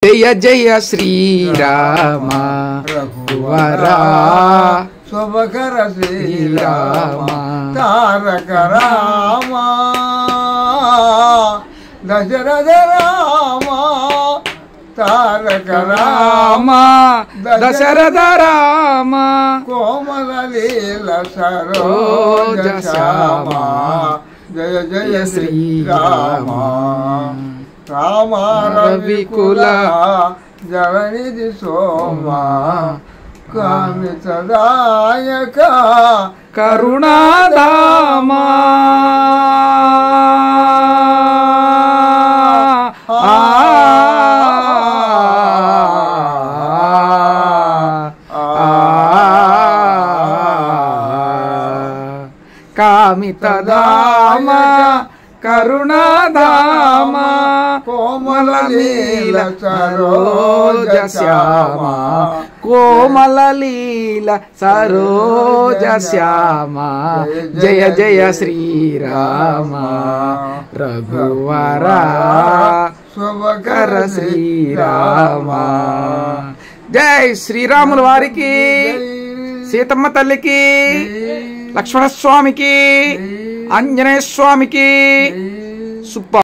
జయ జయ శ్రీరామ రఘువరా శుభకర శ్రీరామ తారక రామ దశరథ రామ తారక రామ దశరథ రామ కోమల లీల సరోజ శ్యామ జయ జయ శ్రీరామ రామ రవికుల జవనిధి సోమ కామితదాయక కరుణాధామ కామితధామ కరుణాధామ కోమల లీల సరోజ శ్యామ కోమల లీల సరోజ శ్యామ జయ జయ శ్రీరామ రఘువరా శుభకర శ్రీరామ. జై శ్రీరాముల వారికి, సీతమ్మ తల్లికి, లక్ష్మణ స్వామికి, ఆంజనేయ స్వామికి. సూపర్.